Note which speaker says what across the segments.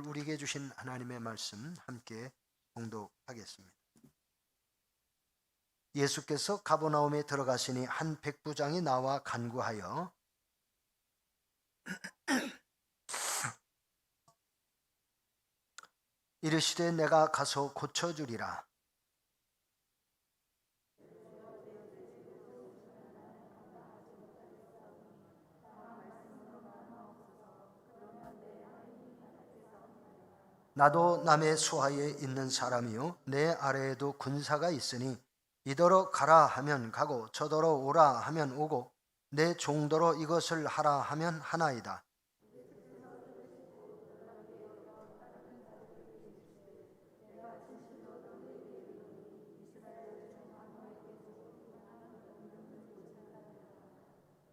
Speaker 1: 오늘 우리에게 주신 하나님의 말씀 함께 봉독하겠습니다. 예수께서 가버나움에 들어가시니 한 백부장이 나와 간구하여 이르시되 내가 가서 고쳐주리라. 나도 남의 수하에 있는 사람이요 내 아래에도 군사가 있으니 이더러 가라 하면 가고 저더러 오라 하면 오고 내 종더러 이것을 하라 하면 하나이다.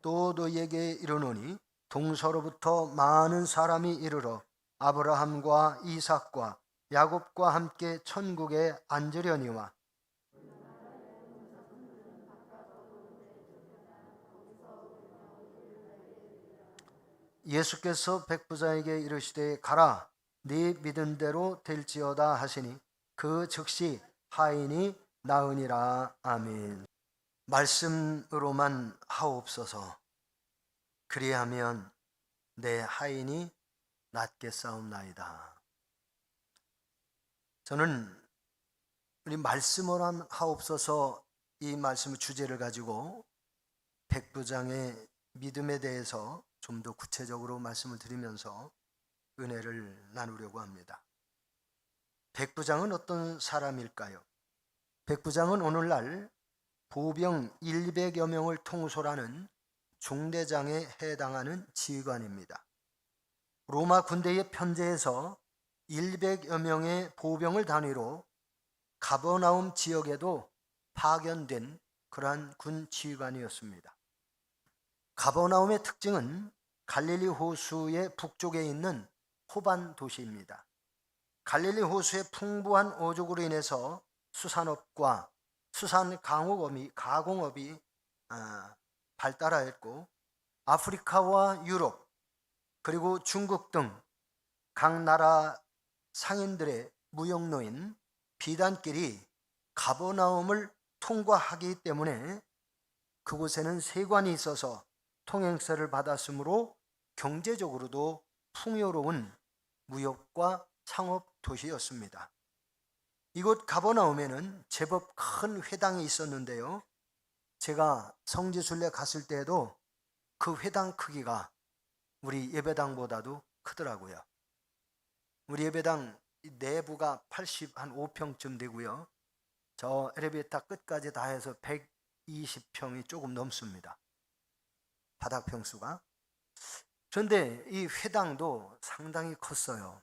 Speaker 1: 또 너희에게 이르노니 동서로부터 많은 사람이 이르러 아브라함과 이삭과 야곱과 함께 천국에 앉으려니와 예수께서 백부장에게 이르시되 가라 네 믿은 대로 될지어다 하시니 그 즉시 하인이 나으니라. 아멘. 말씀으로만 하옵소서. 그리하면 내 하인이 낫겠사옵나이다. 저는 우리 말씀으로만 하옵소서 이 말씀의 주제를 가지고 백부장의 믿음에 대해서 좀 더 구체적으로 말씀을 드리면서 은혜를 나누려고 합니다. 백부장은 어떤 사람일까요? 백부장은 오늘날 보병 100여 명을 통솔하는 중대장에 해당하는 지휘관입니다. 로마 군대의 편제에서 100여 명의 보병을 단위로 가버나움 지역에도 파견된 그러한 군 지휘관이었습니다. 가버나움의 특징은 갈릴리 호수의 북쪽에 있는 호반 도시입니다. 갈릴리 호수의 풍부한 어족으로 인해서 수산업과 수산 가공업이 발달하였고 아프리카와 유럽 그리고 중국 등 각 나라 상인들의 무역로인 비단길이 가버나움을 통과하기 때문에 그곳에는 세관이 있어서 통행세를 받았으므로 경제적으로도 풍요로운 무역과 상업 도시였습니다. 이곳 가버나움에는 제법 큰 회당이 있었는데요. 제가 성지순례 갔을 때에도 그 회당 크기가 우리 예배당보다도 크더라고요. 우리 예배당 내부가 85평쯤 되고요. 저 엘리베이터 끝까지 다 해서 120평이 조금 넘습니다. 바닥 평수가. 그런데 이 회당도 상당히 컸어요.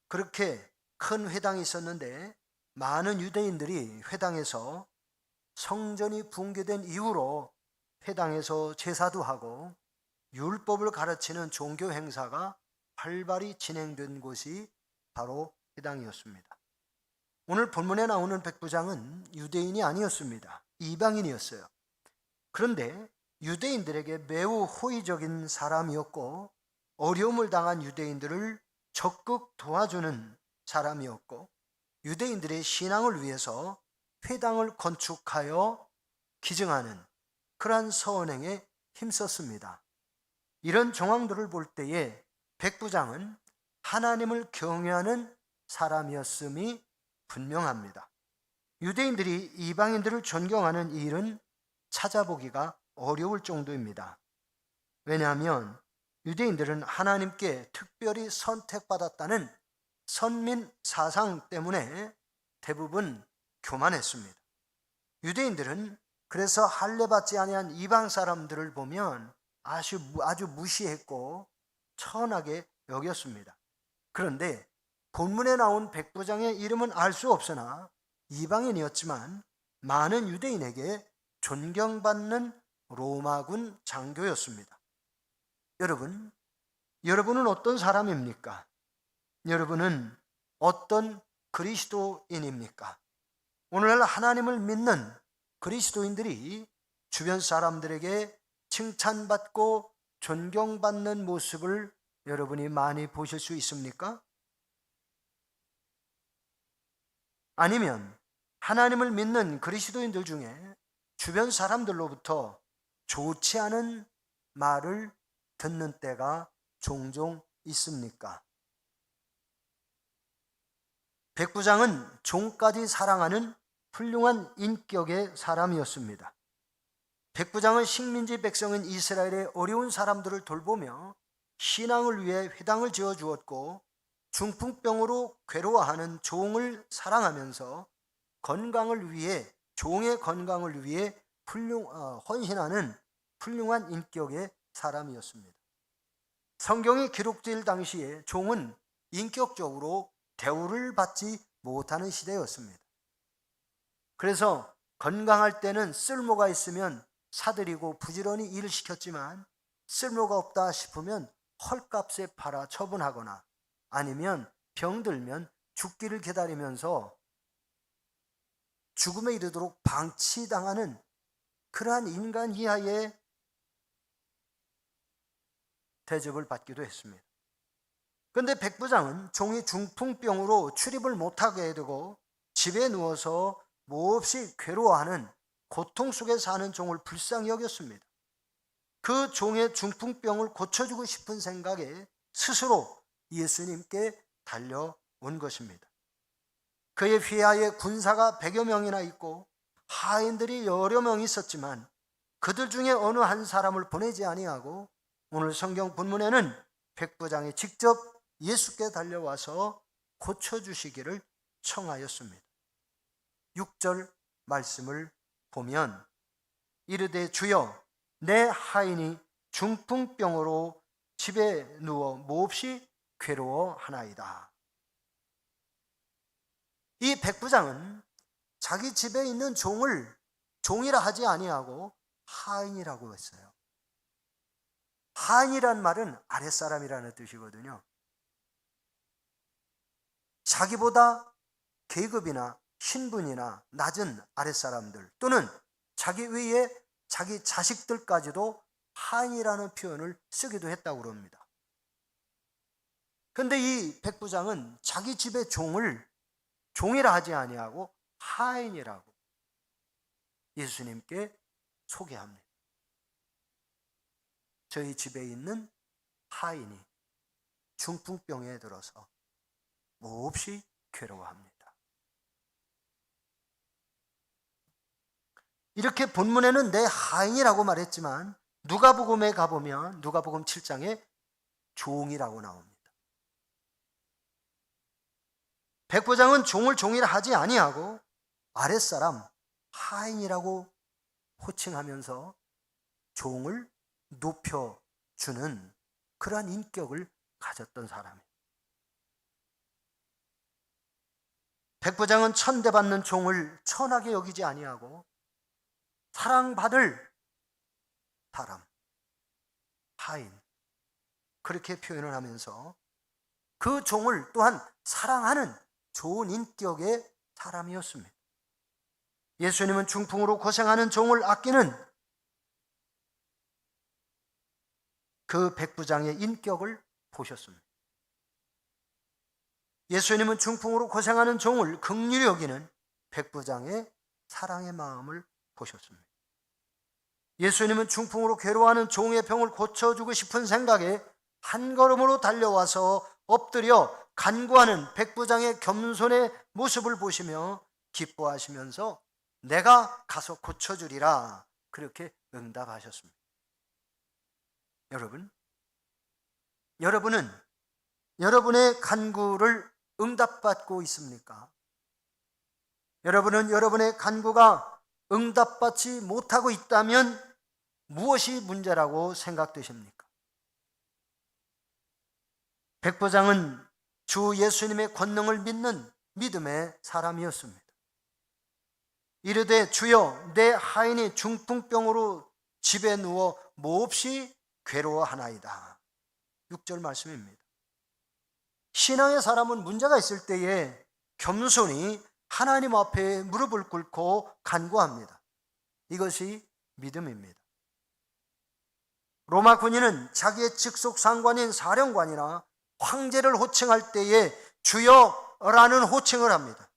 Speaker 1: 그렇게 큰 회당이 있었는데 많은 유대인들이 회당에서 성전이 붕괴된 이후로 회당에서 제사도 하고 율법을 가르치는 종교 행사가 활발히 진행된 곳이 바로 회당이었습니다. 오늘 본문에 나오는 백부장은 유대인이 아니었습니다. 이방인이었어요. 그런데 유대인들에게 매우 호의적인 사람이었고 어려움을 당한 유대인들을 적극 도와주는 사람이었고 유대인들의 신앙을 위해서 회당을 건축하여 기증하는 그러한 선행에 힘썼습니다. 이런 정황들을 볼 때에 백부장은 하나님을 경외하는 사람이었음이 분명합니다. 유대인들이 이방인들을 존경하는 이 일은 찾아보기가 어려울 정도입니다. 왜냐하면 유대인들은 하나님께 특별히 선택받았다는 선민 사상 때문에 대부분 교만했습니다. 유대인들은 그래서 할례받지 아니한 이방 사람들을 보면 아주 무시했고 천하게 여겼습니다. 그런데 본문에 나온 백부장의 이름은 알 수 없으나 이방인이었지만 많은 유대인에게 존경받는 로마군 장교였습니다. 여러분은 어떤 사람입니까? 여러분은 어떤 그리스도인입니까? 오늘날 하나님을 믿는 그리스도인들이 주변 사람들에게 칭찬받고 존경받는 모습을 여러분이 많이 보실 수 있습니까? 아니면 하나님을 믿는 그리스도인들 중에 주변 사람들로부터 좋지 않은 말을 듣는 때가 종종 있습니까? 백부장은 종까지 사랑하는 훌륭한 인격의 사람이었습니다. 백부장은 식민지 백성인 이스라엘의 어려운 사람들을 돌보며 신앙을 위해 회당을 지어 주었고, 중풍병으로 괴로워하는 종을 사랑하면서 건강을 위해, 종의 건강을 위해 헌신하는 훌륭한 인격의 사람이었습니다. 성경이 기록될 당시에 종은 인격적으로 대우를 받지 못하는 시대였습니다. 그래서 건강할 때는 쓸모가 있으면 사들이고 부지런히 일을 시켰지만, 쓸모가 없다 싶으면 헐값에 팔아 처분하거나 아니면 병들면 죽기를 기다리면서 죽음에 이르도록 방치당하는 그러한 인간 이하의 대접을 받기도 했습니다. 그런데 백부장은 종이 중풍병으로 출입을 못하게 되고 집에 누워서 몹시 괴로워하는, 고통 속에 사는 종을 불쌍히 여겼습니다. 그 종의 중풍병을 고쳐주고 싶은 생각에 스스로 예수님께 달려온 것입니다. 그의 휘하에 군사가 100여 명이나 있고 하인들이 여러 명 있었지만 그들 중에 어느 한 사람을 보내지 아니하고 오늘 성경 본문에는 백부장이 직접 예수께 달려와서 고쳐주시기를 청하였습니다. 6절 말씀을 보면 이르되 주여 내 하인이 중풍병으로 집에 누워 몹시 괴로워하나이다. 이 백부장은 자기 집에 있는 종을 종이라 하지 아니하고 하인이라고 했어요. 하인이란 말은 아랫사람이라는 뜻이거든요. 자기보다 계급이나 신분이나 낮은 아랫사람들 또는 자기 위에 자기 자식들까지도 하인이라는 표현을 쓰기도 했다고 그럽니다. 그런데 이 백부장은 자기 집의 종을 종이라 하지 아니하고 하인이라고 예수님께 소개합니다. 저희 집에 있는 하인이 중풍병에 들어서 몹시 괴로워합니다. 이렇게 본문에는 내 하인이라고 말했지만 누가복음에 가보면 누가복음 7장에 종이라고 나옵니다. 백부장은 종을 종이라 하지 아니하고 아랫사람 하인이라고 호칭하면서 종을 높여주는 그러한 인격을 가졌던 사람이에요. 백부장은 천대받는 종을 천하게 여기지 아니하고 사랑받을 사람, 하인, 그렇게 표현을 하면서 그 종을 또한 사랑하는 좋은 인격의 사람이었습니다. 예수님은 중풍으로 고생하는 종을 아끼는 그 백부장의 인격을 보셨습니다. 예수님은 중풍으로 고생하는 종을 긍휼히 여기는 백부장의 사랑의 마음을 보셨습니다. 예수님은 중풍으로 괴로워하는 종의 병을 고쳐주고 싶은 생각에 한 걸음으로 달려와서 엎드려 간구하는 백부장의 겸손의 모습을 보시며 기뻐하시면서 내가 가서 고쳐주리라 그렇게 응답하셨습니다. 여러분은 여러분의 간구를 응답받고 있습니까? 여러분은 여러분의 간구가 응답받지 못하고 있다면 무엇이 문제라고 생각되십니까? 백부장은 주 예수님의 권능을 믿는 믿음의 사람이었습니다. 이르되 주여 내 하인이 중풍병으로 집에 누워 몹시 괴로워하나이다. 6절 말씀입니다. 신앙의 사람은 문제가 있을 때에 겸손히 하나님 앞에 무릎을 꿇고 간구합니다. 이것이 믿음입니다. 로마 군인은 자기의 직속 상관인 사령관이나 황제를 호칭할 때에 주여라는 호칭을 합니다.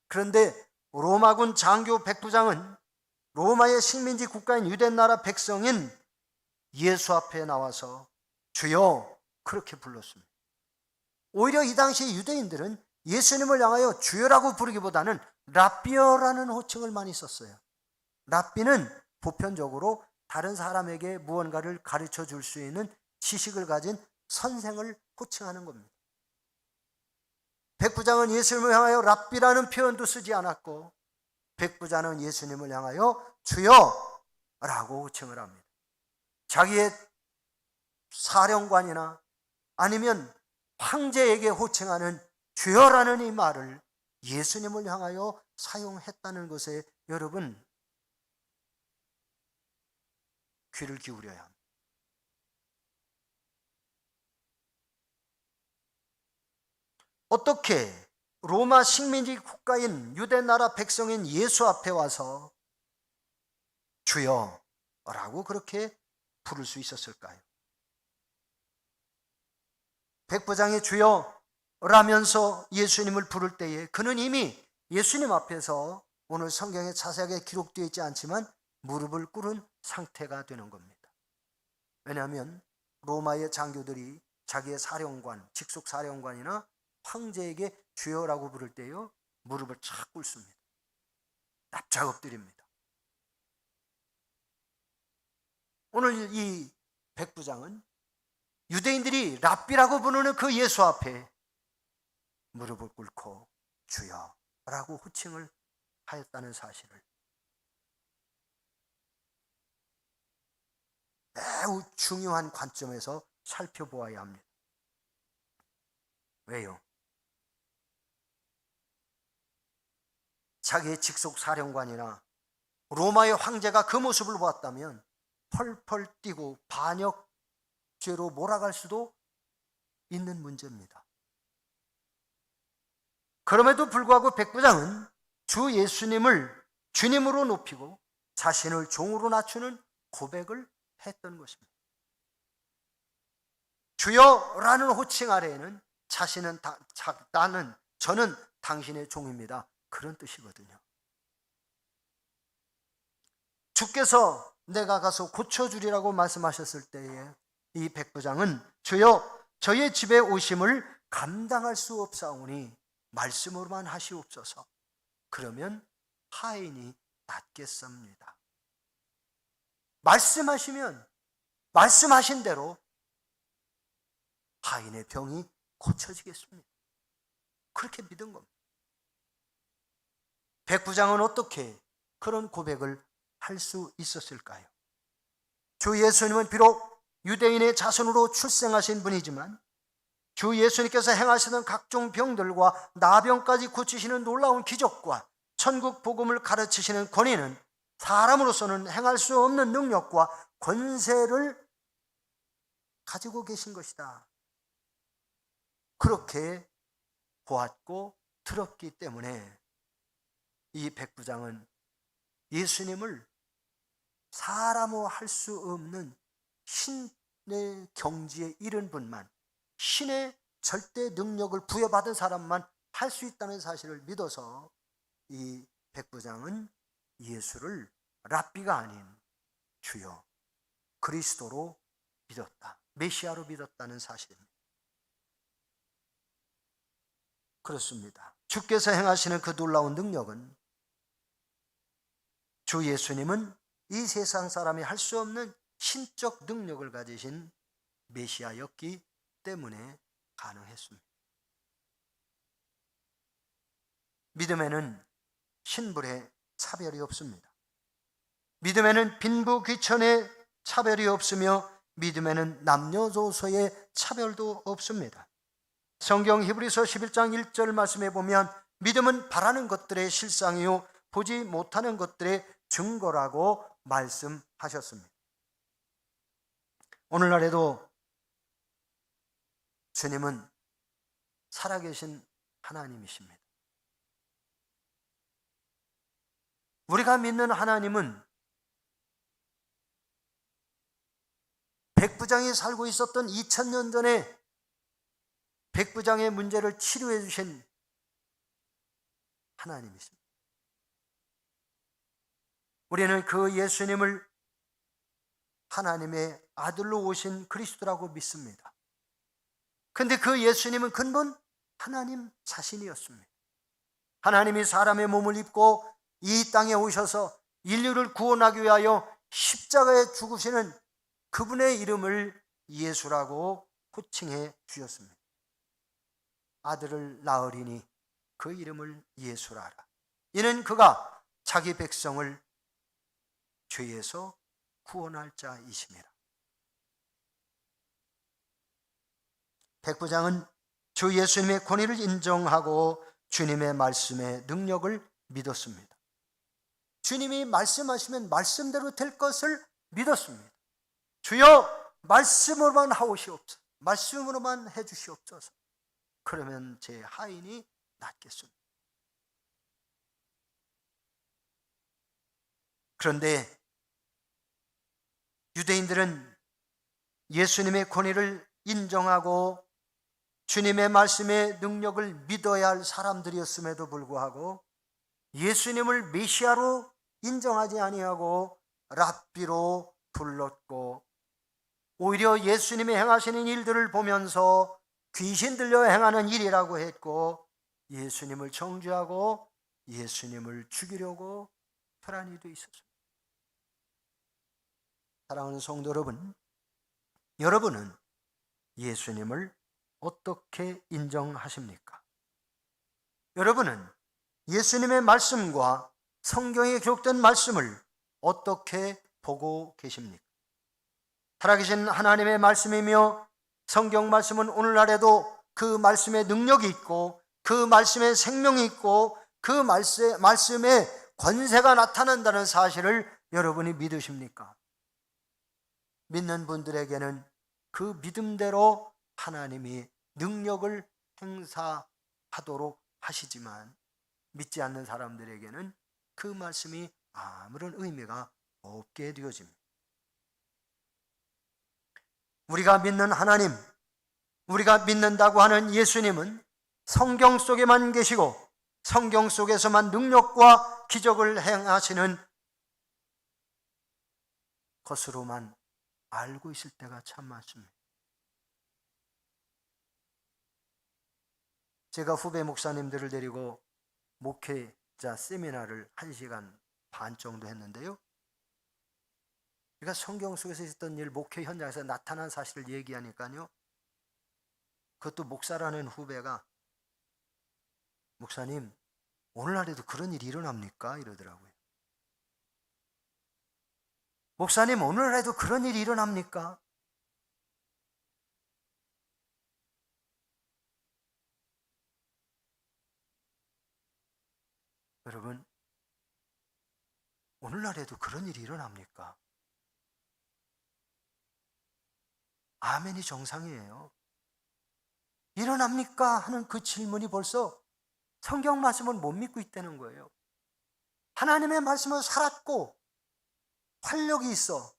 Speaker 1: 그런데 로마군 장교 백부장은 로마의 식민지 국가인 유대 나라 백성인 예수 앞에 나와서 주여 그렇게 불렀습니다. 오히려 이 당시 유대인들은 예수님을 향하여 주여라고 부르기보다는 랍비어라는 호칭을 많이 썼어요. 랍비는 보편적으로 다른 사람에게 무언가를 가르쳐 줄 수 있는 지식을 가진 선생을 호칭하는 겁니다. 백부장은 예수님을 향하여 랍비라는 표현도 쓰지 않았고, 백부장은 예수님을 향하여 주여라고 호칭을 합니다. 자기의 사령관이나 아니면 황제에게 호칭하는 주여라는 이 말을 예수님을 향하여 사용했다는 것에 여러분 귀를 기울여야 합니다. 어떻게 로마 식민지 국가인 유대 나라 백성인 예수 앞에 와서 주여라고 그렇게 부를 수 있었을까요? 백부장이 주여라면서 예수님을 부를 때에 그는 이미 예수님 앞에서 오늘 성경에 자세하게 기록되어 있지 않지만 무릎을 꿇은 상태가 되는 겁니다. 왜냐하면 로마의 장교들이 자기의 사령관, 직속 사령관이나 황제에게 주여라고 부를 때요 무릎을 착 꿇습니다. 납작 엎드립니다. 오늘 이 백부장은 유대인들이 랍비라고 부르는 그 예수 앞에 무릎을 꿇고 주여라고 호칭을 하였다는 사실을 매우 중요한 관점에서 살펴보아야 합니다. 왜요? 자기의 직속 사령관이나 로마의 황제가 그 모습을 보았다면 펄펄 뛰고 반역죄로 몰아갈 수도 있는 문제입니다. 그럼에도 불구하고 백부장은 주 예수님을 주님으로 높이고 자신을 종으로 낮추는 고백을 했던 것입니다. 주여라는 호칭 아래에는 자신은 저는 당신의 종입니다. 그런 뜻이거든요. 주께서 내가 가서 고쳐주리라고 말씀하셨을 때에 이 백부장은 주여 저의 집에 오심을 감당할 수 없사오니 말씀으로만 하시옵소서. 그러면 하인이 낫겠습니다. 말씀하시면 말씀하신 대로 하인의 병이 고쳐지겠습니다. 그렇게 믿은 겁니다. 백부장은 어떻게 그런 고백을 할 수 있었을까요? 주 예수님은 비록 유대인의 자손으로 출생하신 분이지만 주 예수님께서 행하시는 각종 병들과 나병까지 고치시는 놀라운 기적과 천국 복음을 가르치시는 권위는 사람으로서는 행할 수 없는 능력과 권세를 가지고 계신 것이다. 그렇게 보았고 들었기 때문에 이 백부장은 예수님을 사람으로 할 수 없는 신의 경지에 이른 분만, 신의 절대 능력을 부여받은 사람만 할 수 있다는 사실을 믿어서 이 백부장은 예수를 랍비가 아닌 주여 그리스도로 믿었다. 메시아로 믿었다는 사실입니다. 그렇습니다. 주께서 행하시는 그 놀라운 능력은 주 예수님은 이 세상 사람이 할 수 없는 신적 능력을 가지신 메시아였기 때문에 가능했습니다. 믿음에는 신분의 차별이 없습니다. 믿음에는 빈부귀천의 차별이 없으며 믿음에는 남녀노소의 차별도 없습니다. 성경 히브리서 11장 1절 말씀에 보면 믿음은 바라는 것들의 실상이요 보지 못하는 것들의 증거라고 말씀하셨습니다. 오늘날에도 주님은 살아계신 하나님이십니다. 우리가 믿는 하나님은 백부장이 살고 있었던 2000년 전에 백부장의 문제를 치료해 주신 하나님이십니다. 우리는 그 예수님을 하나님의 아들로 오신 그리스도라고 믿습니다. 그런데 그 예수님은 근본 하나님 자신이었습니다. 하나님이 사람의 몸을 입고 이 땅에 오셔서 인류를 구원하기 위하여 십자가에 죽으시는 그분의 이름을 예수라고 호칭해 주셨습니다. 아들을 낳으리니 그 이름을 예수라라. 이는 그가 자기 백성을 죄에서 구원할 자이심이라. 백부장은 주 예수님의 권위를 인정하고 주님의 말씀의 능력을 믿었습니다. 주님이 말씀하시면 말씀대로 될 것을 믿었습니다. 주여 말씀으로만 하오시옵소서. 말씀으로만 해주시옵소서. 그러면 제 하인이 낫겠습니다. 그런데 유대인들은 예수님의 권위를 인정하고 주님의 말씀의 능력을 믿어야 할 사람들이었음에도 불구하고 예수님을 메시아로 인정하지 아니하고 랍비로 불렀고, 오히려 예수님이 행하시는 일들을 보면서 귀신 들려 행하는 일이라고 했고, 예수님을 정죄하고 예수님을 죽이려고 혈한 이도 있었습니다. 사랑하는 성도 여러분, 여러분은 예수님을 어떻게 인정하십니까? 여러분은 예수님의 말씀과 성경에 기록된 말씀을 어떻게 보고 계십니까? 살아계신 하나님의 말씀이며 성경 말씀은 오늘날에도 그 말씀의 능력이 있고 그 말씀의 생명이 있고 그 말씀의 권세가 나타난다는 사실을 여러분이 믿으십니까? 믿는 분들에게는 그 믿음대로 하나님이 능력을 행사하도록 하시지만 믿지 않는 사람들에게는 그 말씀이 아무런 의미가 없게 되어집니다. 우리가 믿는 하나님, 우리가 믿는다고 하는 예수님은 성경 속에만 계시고 성경 속에서만 능력과 기적을 행하시는 것으로만 알고 있을 때가 참 많습니다. 제가 후배 목사님들을 데리고 목회자 세미나를 1시간 반 정도 했는데요, 그러니까 성경 속에서 있었던 일, 목회 현장에서 나타난 사실을 얘기하니까요, 그것도 목사라는 후배가 목사님 오늘날에도 그런 일이 일어납니까? 이러더라고요. 목사님 오늘날에도 그런 일이 일어납니까? 여러분, 오늘날에도 그런 일이 일어납니까? 아멘이 정상이에요. 일어납니까? 하는 그 질문이 벌써 성경 말씀을 못 믿고 있다는 거예요. 하나님의 말씀은 살았고 활력이 있어,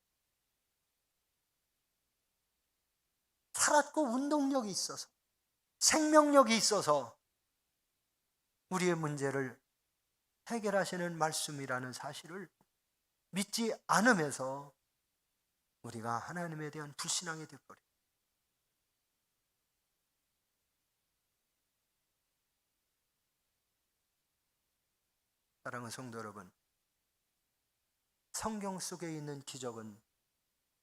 Speaker 1: 살았고 운동력이 있어서 생명력이 있어서 우리의 문제를 해결하시는 말씀이라는 사실을 믿지 않으면서 우리가 하나님에 대한 불신앙이 되어버려요. 사랑하는 성도 여러분, 성경 속에 있는 기적은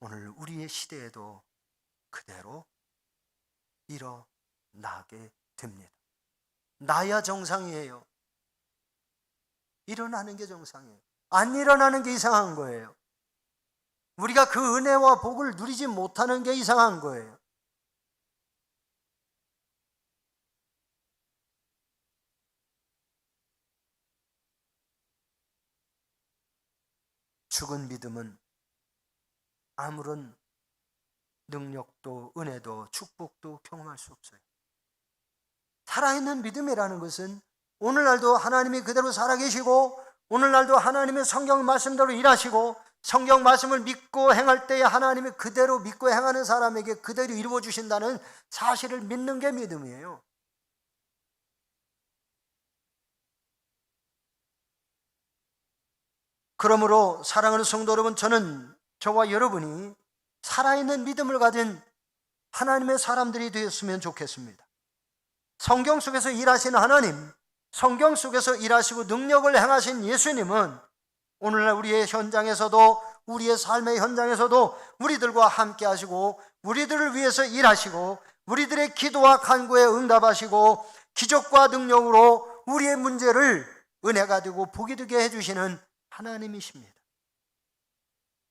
Speaker 1: 오늘 우리의 시대에도 그대로 일어나게 됩니다. 나야 정상이에요. 일어나는 게 정상이에요. 안 일어나는 게 이상한 거예요. 우리가 그 은혜와 복을 누리지 못하는 게 이상한 거예요. 죽은 믿음은 아무런 능력도 은혜도 축복도 경험할 수 없어요. 살아있는 믿음이라는 것은 오늘날도 하나님이 그대로 살아계시고 오늘날도 하나님의 성경 말씀대로 일하시고 성경 말씀을 믿고 행할 때에 하나님이 그대로 믿고 행하는 사람에게 그대로 이루어 주신다는 사실을 믿는 게 믿음이에요. 그러므로 사랑하는 성도 여러분, 저와 여러분이 살아있는 믿음을 가진 하나님의 사람들이 되었으면 좋겠습니다. 성경 속에서 일하시는 하나님, 성경 속에서 일하시고 능력을 행하신 예수님은 오늘날 우리의 현장에서도, 우리의 삶의 현장에서도 우리들과 함께 하시고 우리들을 위해서 일하시고 우리들의 기도와 간구에 응답하시고 기적과 능력으로 우리의 문제를 은혜가 되고 복이 되게 해주시는 하나님이십니다.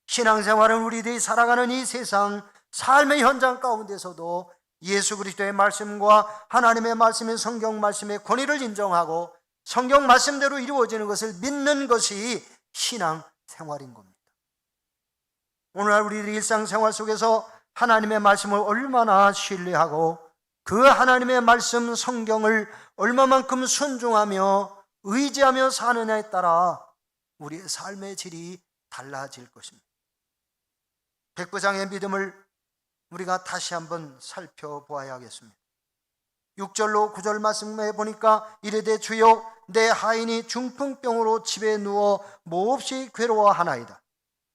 Speaker 1: 신앙생활은 우리들이 살아가는 이 세상 삶의 현장 가운데서도 예수 그리스도의 말씀과 하나님의 말씀인 성경 말씀의 권위를 인정하고 성경 말씀대로 이루어지는 것을 믿는 것이 신앙생활인 겁니다. 오늘날 우리들이 일상생활 속에서 하나님의 말씀을 얼마나 신뢰하고 그 하나님의 말씀 성경을 얼마만큼 순종하며 의지하며 사느냐에 따라 우리의 삶의 질이 달라질 것입니다. 백부장의 믿음을 우리가 다시 한번 살펴보아야 하겠습니다. 6절로 9절 말씀에 보니까 이르되 주여 내 하인이 중풍병으로 집에 누워 몹시 괴로워하나이다.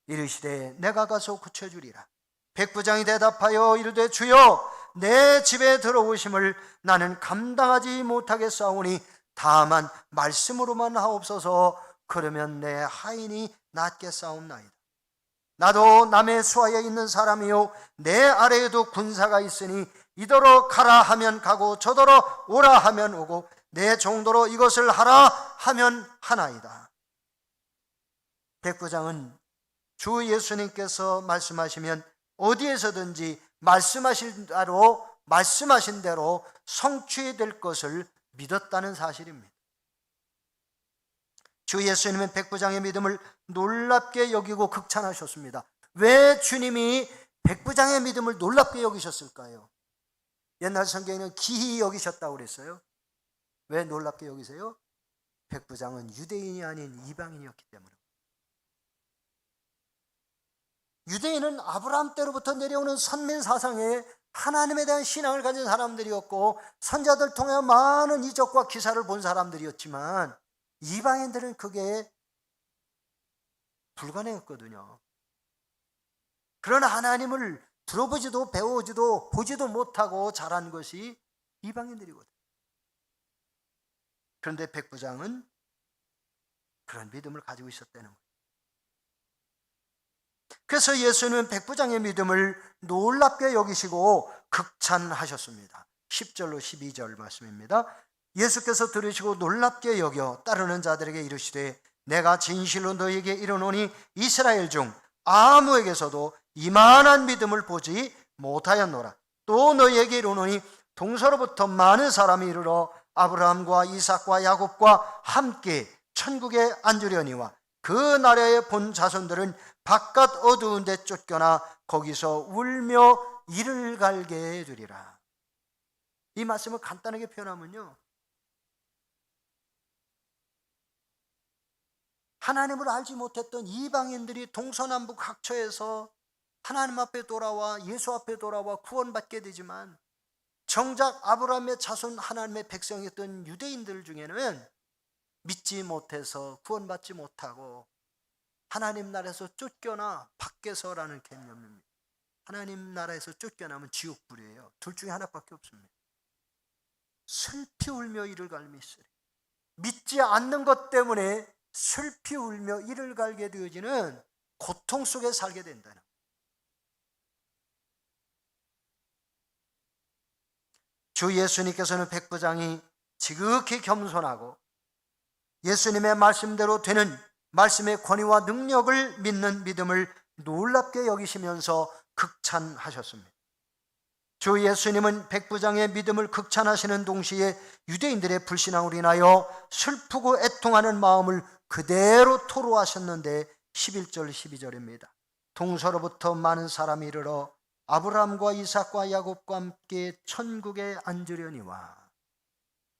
Speaker 1: 이르시되 내가 가서 고쳐주리라. 백부장이 대답하여 이르되 주여 내 집에 들어오심을 나는 감당하지 못하겠사오니 다만 말씀으로만 하옵소서. 그러면 내 하인이 낫겠사옵나이다. 나도 남의 수하에 있는 사람이요 내 아래에도 군사가 있으니 이더러 가라 하면 가고 저더러 오라 하면 오고 내 정도로 이것을 하라 하면 하나이다. 백부장은 주 예수님께서 말씀하시면 어디에서든지 말씀하신 대로 성취될 것을 믿었다는 사실입니다. 주 예수님은 백부장의 믿음을 놀랍게 여기고 극찬하셨습니다. 왜 주님이 백부장의 믿음을 놀랍게 여기셨을까요? 옛날 성경에는 기히 여기셨다고 그랬어요. 왜 놀랍게 여기세요? 백부장은 유대인이 아닌 이방인이었기 때문에. 유대인은 아브라함 때로부터 내려오는 선민 사상에 하나님에 대한 신앙을 가진 사람들이었고 선자들 통해 많은 이적과 기사를 본 사람들이었지만 이방인들은 그게 불가능했거든요. 그러나 하나님을 들어보지도 배우지도 보지도 못하고 자란 것이 이방인들이거든요. 그런데 백부장은 그런 믿음을 가지고 있었다는 거예요. 그래서 예수는 백부장의 믿음을 놀랍게 여기시고 극찬하셨습니다. 10절로 12절 말씀입니다. 예수께서 들으시고 놀랍게 여겨 따르는 자들에게 이르시되 내가 진실로 너희에게 이르노니 이스라엘 중 아무에게서도 이만한 믿음을 보지 못하였노라. 또 너희에게 이르노니 동서로부터 많은 사람이 이르러 아브라함과 이삭과 야곱과 함께 천국에 앉으려니와 그 나라의 본 자손들은 바깥 어두운 데 쫓겨나 거기서 울며 이를 갈게 되리라. 이 말씀을 간단하게 표현하면요, 하나님을 알지 못했던 이방인들이 동서남북 각처에서 하나님 앞에 돌아와 예수 앞에 돌아와 구원받게 되지만 정작 아브라함의 자손 하나님의 백성이었던 유대인들 중에는 믿지 못해서 구원받지 못하고 하나님 나라에서 쫓겨나 밖에서라는 개념입니다. 하나님 나라에서 쫓겨나면 지옥불이에요. 둘 중에 하나밖에 없습니다. 슬피 울며 이를 갈미 있으리. 믿지 않는 것 때문에 슬피 울며 이를 갈게 되어지는 고통 속에 살게 된다는 거예요. 주 예수님께서는 백부장이 지극히 겸손하고 예수님의 말씀대로 되는 말씀의 권위와 능력을 믿는 믿음을 놀랍게 여기시면서 극찬하셨습니다. 주 예수님은 백부장의 믿음을 극찬하시는 동시에 유대인들의 불신앙으로 인하여 슬프고 애통하는 마음을 그대로 토로하셨는데 11절 12절입니다. 동서로부터 많은 사람이 이르러 아브라함과 이삭과 야곱과 함께 천국에 앉으려니와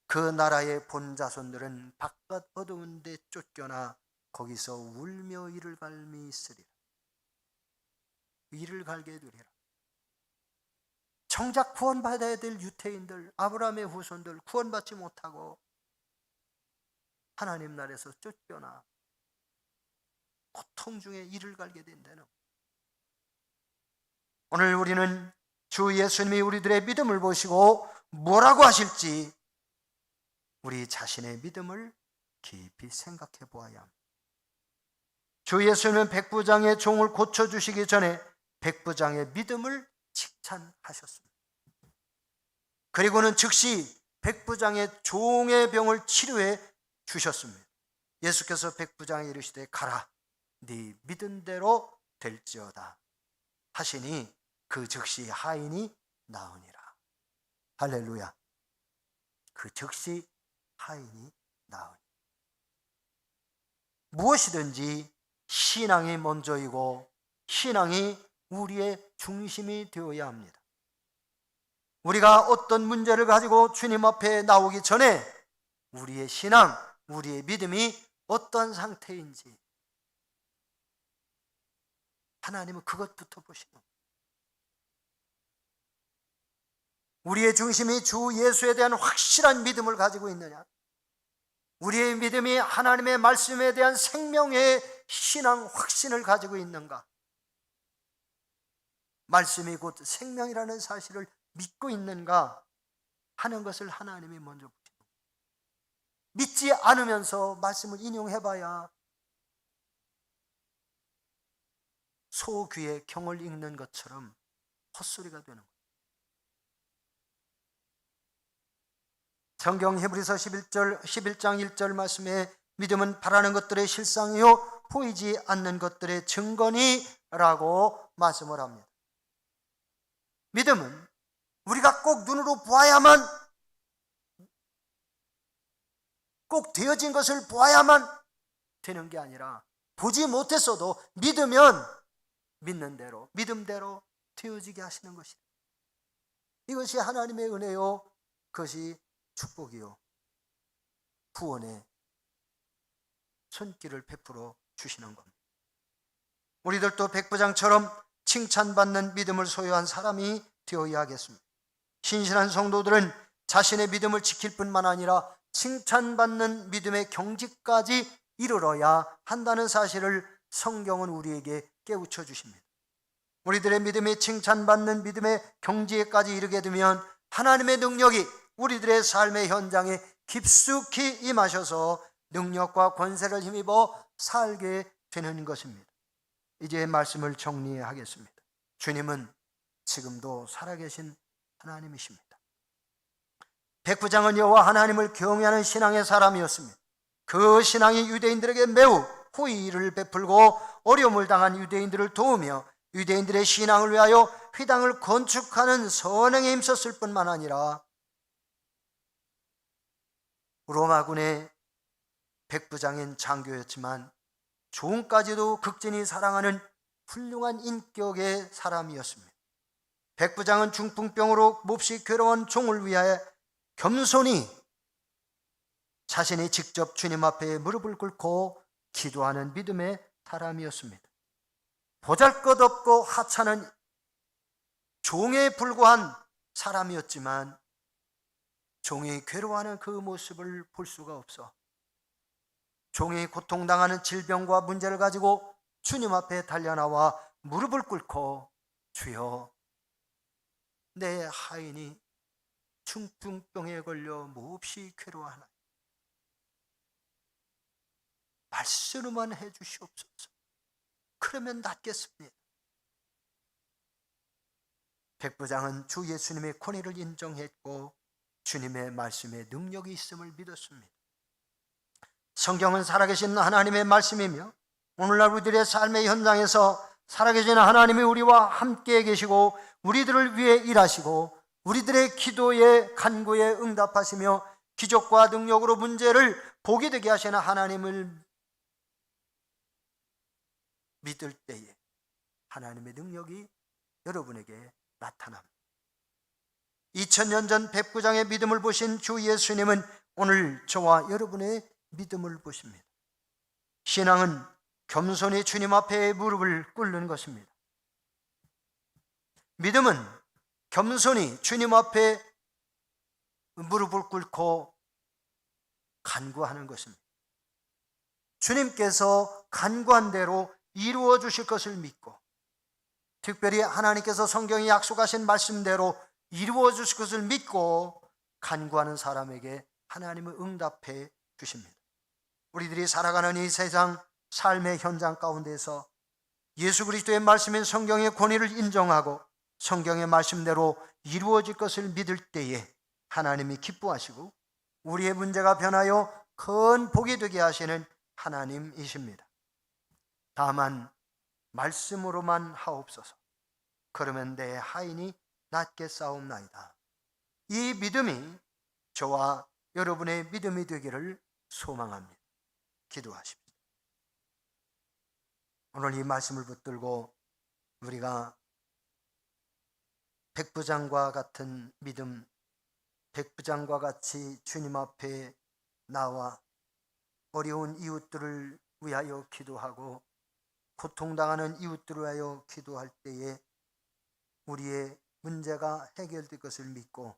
Speaker 1: 그 나라의 본 자손들은 바깥 어두운 데 쫓겨나 거기서 울며 이를 갈미 있으리라. 이를 갈게 되리라. 정작 구원받아야 될 유태인들, 아브라함의 후손들 구원받지 못하고 하나님 나라에서 쫓겨나 고통 중에 이를 갈게 된다는. 오늘 우리는 주 예수님이 우리들의 믿음을 보시고 뭐라고 하실지 우리 자신의 믿음을 깊이 생각해 보아야 합니다. 주 예수님은 백부장의 종을 고쳐주시기 전에 백부장의 믿음을 칭찬하셨습니다. 그리고는 즉시 백부장의 종의 병을 치료해 주셨습니다. 예수께서 백부장에 이르시되 가라, 네 믿은 대로 될지어다 하시니 그 즉시 하인이 나으니라. 할렐루야. 그 즉시 하인이 나으니. 무엇이든지 신앙이 먼저이고 신앙이 우리의 중심이 되어야 합니다. 우리가 어떤 문제를 가지고 주님 앞에 나오기 전에 우리의 신앙, 우리의 믿음이 어떤 상태인지 하나님은 그것부터 보시는 거예요. 우리의 중심이 주 예수에 대한 확실한 믿음을 가지고 있느냐, 우리의 믿음이 하나님의 말씀에 대한 생명의 신앙 확신을 가지고 있는가, 말씀이 곧 생명이라는 사실을 믿고 있는가 하는 것을 하나님이 먼저 보시는 거예요. 믿지 않으면서 말씀을 인용해봐야 소 귀에 경을 읽는 것처럼 헛소리가 되는 거예요. 성경 히브리서 11장 1절 말씀에 믿음은 바라는 것들의 실상이요 보이지 않는 것들의 증거니라고 말씀을 합니다. 믿음은 우리가 꼭 눈으로 보아야만, 꼭 되어진 것을 보아야만 되는 게 아니라 보지 못했어도 믿으면 믿는 대로, 믿음대로 되어지게 하시는 것이다. 이것이 하나님의 은혜요, 그것이 축복이요, 구원의 손길을 베풀어 주시는 겁니다. 우리들도 백부장처럼 칭찬받는 믿음을 소유한 사람이 되어야 하겠습니다. 신실한 성도들은 자신의 믿음을 지킬 뿐만 아니라 칭찬받는 믿음의 경지까지 이르러야 한다는 사실을 성경은 우리에게 깨우쳐 주십니다. 우리들의 믿음이 칭찬받는 믿음의 경지에까지 이르게 되면 하나님의 능력이 우리들의 삶의 현장에 깊숙이 임하셔서 능력과 권세를 힘입어 살게 되는 것입니다. 이제 말씀을 정리하겠습니다. 주님은 지금도 살아계신 하나님이십니다. 백부장은 여호와 하나님을 경외하는 신앙의 사람이었습니다. 그 신앙이 유대인들에게 매우 호의를 베풀고 어려움을 당한 유대인들을 도우며 유대인들의 신앙을 위하여 휘당을 건축하는 선행에 힘썼을 뿐만 아니라 로마군의 백부장인 장교였지만 종까지도 극진히 사랑하는 훌륭한 인격의 사람이었습니다. 백부장은 중풍병으로 몹시 괴로운 종을 위하여 겸손히 자신이 직접 주님 앞에 무릎을 꿇고 기도하는 믿음의 사람이었습니다. 보잘것없고 하찮은 종에 불과한 사람이었지만 종이 괴로워하는 그 모습을 볼 수가 없어 종이 고통당하는 질병과 문제를 가지고 주님 앞에 달려나와 무릎을 꿇고 주여, 내 하인이 중풍병에 걸려 몹시 괴로워하나 말씀으로만 해주시옵소서. 그러면 낫겠습니다. 백부장은 주 예수님의 권위를 인정했고 주님의 말씀에 능력이 있음을 믿었습니다. 성경은 살아계신 하나님의 말씀이며 오늘날 우리들의 삶의 현장에서 살아계신 하나님이 우리와 함께 계시고 우리들을 위해 일하시고 우리들의 기도에 간구에 응답하시며 기적과 능력으로 문제를 보게 되게 하시는 하나님을 믿을 때에 하나님의 능력이 여러분에게 나타납니다. 2000년 전 백부장의 믿음을 보신 주 예수님은 오늘 저와 여러분의 믿음을 보십니다. 신앙은 겸손히 주님 앞에 무릎을 꿇는 것입니다. 믿음은 겸손히 주님 앞에 무릎을 꿇고 간구하는 것입니다. 주님께서 간구한 대로 이루어 주실 것을 믿고, 특별히 하나님께서 성경에 약속하신 말씀대로 이루어 주실 것을 믿고 간구하는 사람에게 하나님은 응답해 주십니다. 우리들이 살아가는 이 세상 삶의 현장 가운데서 예수 그리스도의 말씀인 성경의 권위를 인정하고 성경의 말씀대로 이루어질 것을 믿을 때에 하나님이 기뻐하시고 우리의 문제가 변하여 큰 복이 되게 하시는 하나님이십니다. 다만 말씀으로만 하옵소서. 그러면 내 하인이 낫게 싸움나이다. 이 믿음이 저와 여러분의 믿음이 되기를 소망합니다. 기도하십시오. 오늘 이 말씀을 붙들고 우리가 백부장과 같은 믿음, 백부장과 같이 주님 앞에 나와 어려운 이웃들을 위하여 기도하고 고통당하는 이웃들을 위하여 기도할 때에 우리의 문제가 해결될 것을 믿고,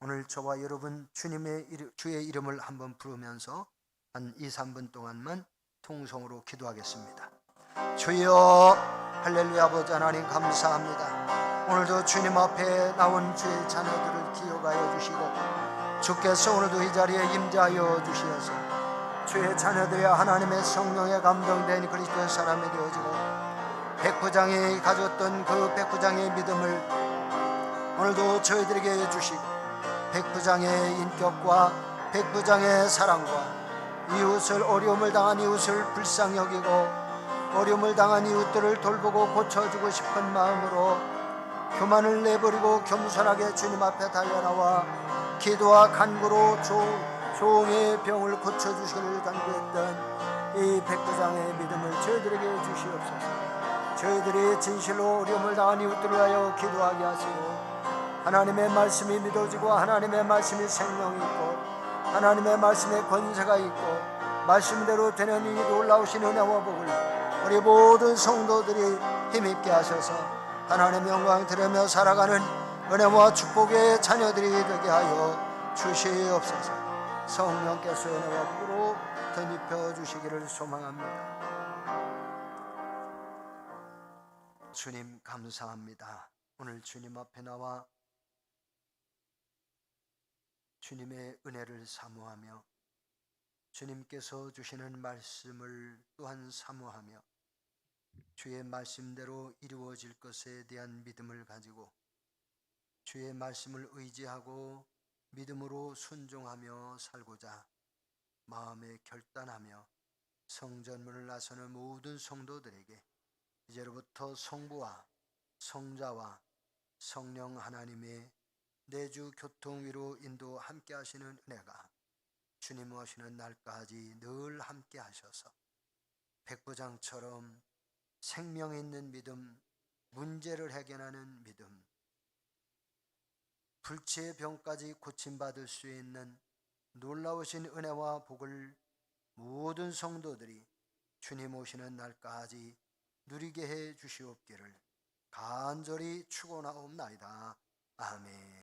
Speaker 1: 오늘 저와 여러분 주의 이름을 한번 부르면서 한 2, 3분 동안만 통성으로 기도하겠습니다. 주여, 할렐루야. 아버지 하나님 감사합니다. 오늘도 주님 앞에 나온 주의 자녀들을 기억하여 주시고 주께서 오늘도 이 자리에 임재하여 주시어서 주의 자녀들이 하나님의 성령에 감동된 그리스도의 사람이 되어지고 백부장이 가졌던 그 백부장의 믿음을 오늘도 저희들에게 주시고 백부장의 인격과 백부장의 사랑과 이웃을, 어려움을 당한 이웃을 불쌍히 여기고 어려움을 당한 이웃들을 돌보고 고쳐주고 싶은 마음으로 교만을 내버리고 겸손하게 주님 앞에 달려나와 기도와 간구로 종의 병을 고쳐주시기를 간구했던 이 백부장의 믿음을 저희들에게 주시옵소서. 저희들이 진실로 어려움을 당한 이웃들을 위하여 기도하게 하시고 하나님의 말씀이 믿어지고 하나님의 말씀이 생명이 있고 하나님의 말씀에 권세가 있고 말씀대로 되는 이 놀라우신 은혜와 복을 우리 모든 성도들이 힘있게 하셔서 하나님의 영광 들으며 살아가는 은혜와 축복의 자녀들이 되게 하여 주시옵소서. 성령께서 은혜와 복으로 덧입혀 주시기를 소망합니다. 주님 감사합니다. 오늘 주님 앞에 나와 주님의 은혜를 사모하며 주님께서 주시는 말씀을 또한 사모하며 주의 말씀대로 이루어질 것에 대한 믿음을 가지고 주의 말씀을 의지하고 믿음으로 순종하며 살고자 마음에 결단하며 성전문을 나서는 모든 성도들에게 이제로부터 성부와 성자와 성령 하나님의 내주 교통 위로 인도 함께 하시는 은혜가 주님 오시는 날까지 늘 함께 하셔서 백부장처럼 생명 있는 믿음, 문제를 해결하는 믿음, 불치의 병까지 고침받을 수 있는 놀라우신 은혜와 복을 모든 성도들이 주님 오시는 날까지 누리게 해 주시옵기를 간절히 축원하옵나이다. 아멘.